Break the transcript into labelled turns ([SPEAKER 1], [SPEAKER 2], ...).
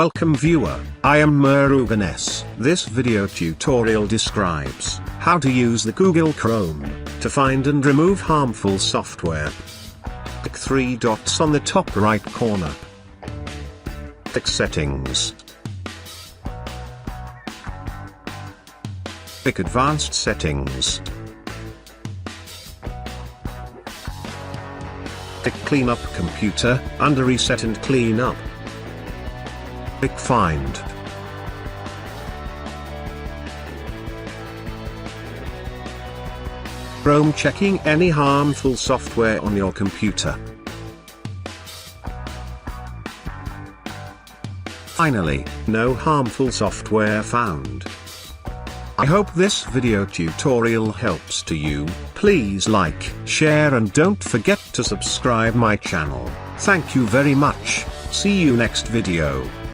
[SPEAKER 1] Welcome viewer, I am Murugan S. This video tutorial describes how to use the Google Chrome to find and remove harmful software. Click three dots on the top right corner. Click Settings. Click Advanced Settings. Click Clean Up Computer under Reset and Clean Up. Click Find. Chrome checking any harmful software on your computer. Finally, no harmful software found. I hope this video tutorial helps to you. Please like, share and don't forget to subscribe my channel. Thank you very much. See you next video.